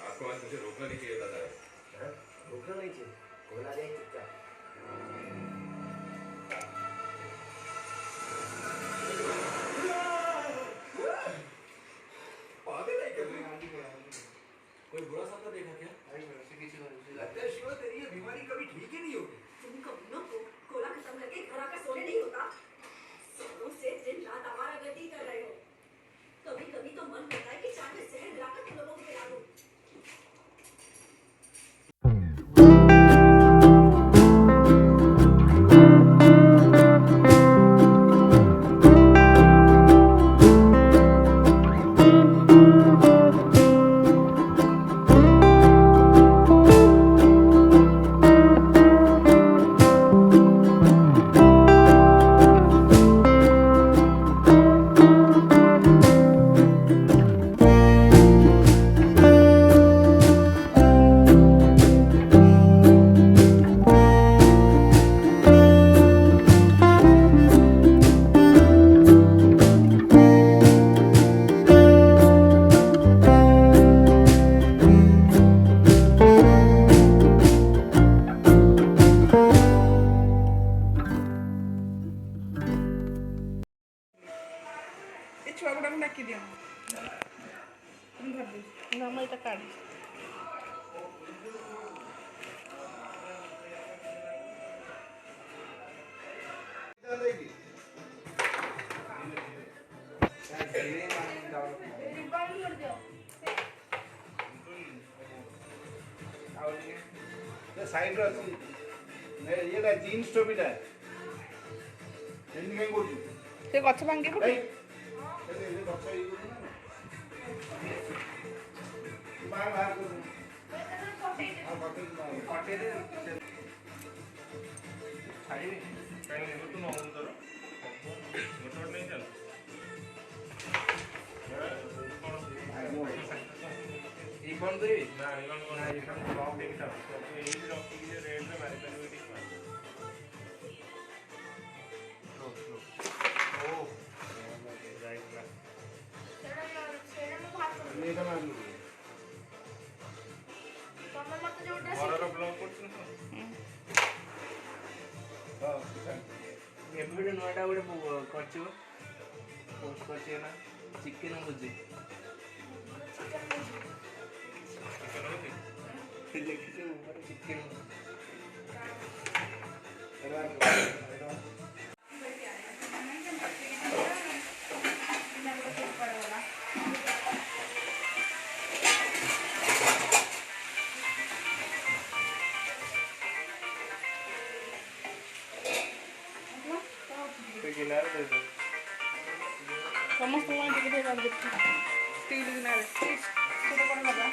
आपको आज मुझे रोकना नहीं चाहिए था साहब। रोकना नहीं चाहिए, बोला जाए चुपचाप। कोई बुरा सपना देखा क्या? लगता है शिवा तेरी ये बीमारी कभी ठीक ही नहीं होगी। तुम कमीनों को कोला खत्म करके घर आकर सोने नहीं होता। सोनों से दिन रात आवारागर्दी कर रहे हो। कभी कभी तो मन करता है कि चाय में जहर मिलाकर तुम लोगों को पिला दूं। साइड रही ये जीन्स टोपीटा एंड कहीं कोठी से गछ भांगे पड़े गछ ये बाहर बाहर कर फटे दे छाई कहीं तो न उधर मोटर नहीं चल ये कौन दे ना ये कौन लॉक देख था तो ये लॉक के लिए रेड में मारे पहले वेटिंग में ओ राइट ना ये तो मान लो तमन मत जो ड्रेस और ब्लॉक करछ हां एबिडे नोटा गोटे करछ पोस्ट करछ ना चिकन मुझे देखिए ऊपर चिकन किनारे दे दो समस्त वहाँ टिके टिके कर देते स्टील किनारे छोटा कौन लगा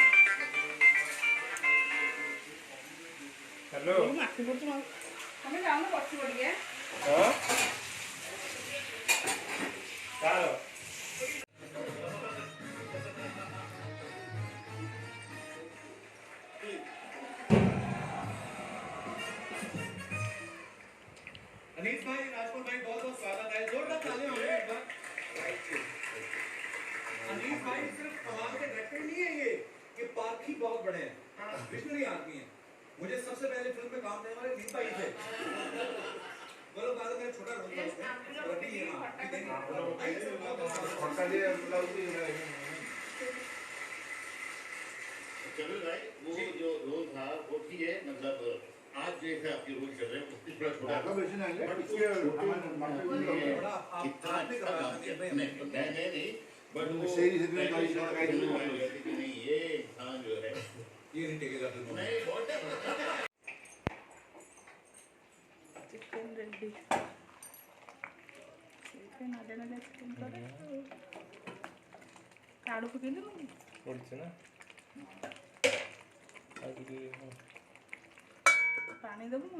हेलो माथि पड़छ म हमें जाऊ न पछ पड़िए हां चलो अनीस भाई राजपूत भाई बहुत बहुत स्वागत है जोरदार तालियां हो एक बार अनीस भाई सिर्फ कमाल के डायरेक्टर नहीं है ये पारखी बहुत बड़े हैं विजनरी आदमी हैं मुझे सबसे पहले फिल्म में काम करने वाले अनीस भाई थे बोलो बाद में छोटा रोल था उसमें अभी ये फटा दे ब्लाउज चलो भाई वो जो रोल था वो ठीक है मतलब आज जो है आपके रोल चल रहे हैं उसकी थोड़ा छोटा का बेचना है बट ये बड़ा आपने कहा नहीं बट वो सही से नहीं ये इंसान जो है ये नहीं टेकेगा फिल्म में नहीं बहुत चिकन रेडी चिकन आडे ना चिकन करे काढू पकेले पड़छ ना पानी देबु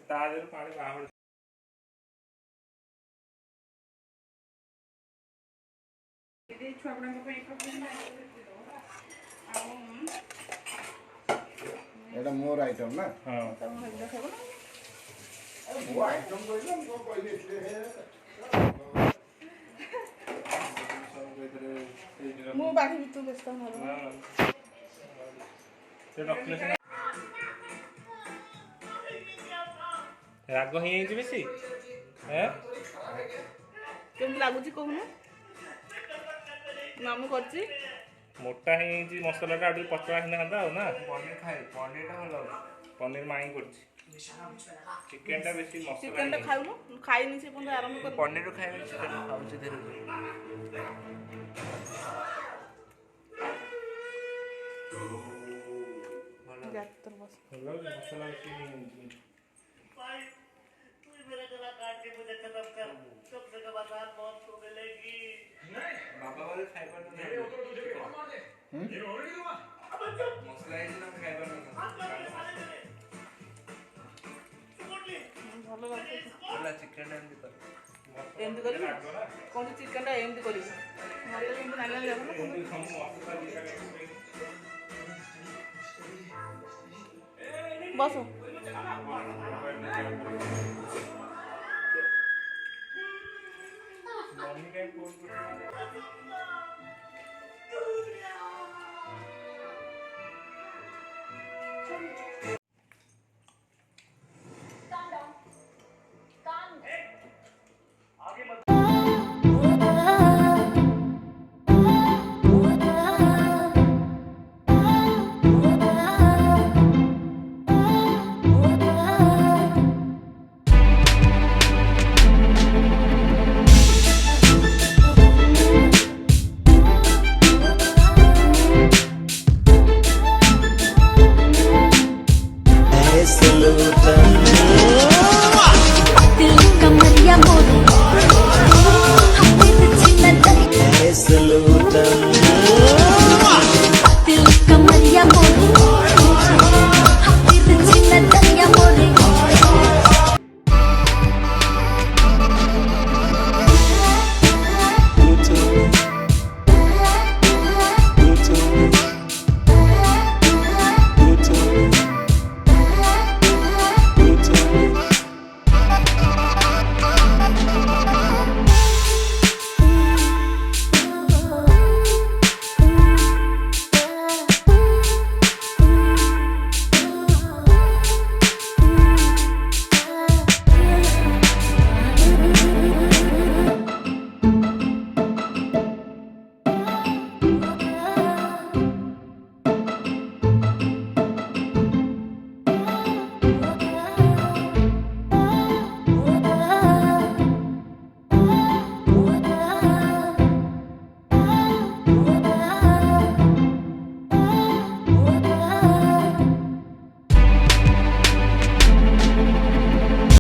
ता देर पानी बाहर ये छुआ बड़ा को एक कप आ एटा मोर आइटम ना हाँ ତମ ହେଲେ ଖାଇବ ନା मो आइटम कहले हम को कहले ମୁଁ ବାଢ଼ିବି ତୁ ବ୍ୟସ୍ତ ହବ ସେ ରଖିଲେ ସିନା ରାଗ ହେଇଯାଇଛି ବେଶୀ କେମିତି ଲାଗୁଛି କହୁନୁ ମାମୁଁ କରିଛି ମୋଟା ହେଇଯାଇଛି ମସଲାଟା ଆଉ ଟିକେ ପତଳା ହେଇଥାନ୍ତା ଆଉ ନା ପନିର ଖାଏ ପନିରଟା ଭଲ ଲାଗୁଛି ପନିର ମାଇଁ କରୁଛି ଚିକେନଟା ବେଶୀ ମସଲା ଚିକେନଟା ଖାଉନୁ ଖାଇନି ସେ ପର୍ଯ୍ୟନ୍ତ ଆରମ୍ଭ କରି ପନିର ଖାଇବି ଚିକେନ ଖାଉଛି ଧୀରେ ଧୀରେ ତୋର ବସ ଭଲ ଲାଗୁଛି ମସଲା ବେଶୀ ହେଇଯାଇଛି भाई तू ही मेरा गला काट के मुझे खत्म कर कब से खबरदार मौत तो मिलेगी बाबा वाले खाइबार ना ये तो तुझे भी कौन मार दे ये और नहीं दूंगा अब चुप मसला है ना खाइबार ना हाथ कर साले मेरे सुपोर्ट ले ଭଲ ଲାଗୁଛି ହେଲା ଚିକେନ ଏମିତି କର ଏମିତି କରିବୁ କହୁଛୁ ଚିକେନଟା ଏମିତି କରିବୁ ମତେ କିନ୍ତୁ ନାଲି ନାଲି ଲାଗୁନି ଏମିତି ସବୁ ମସଲା ଦିଟା ବସ मम्मी का फोन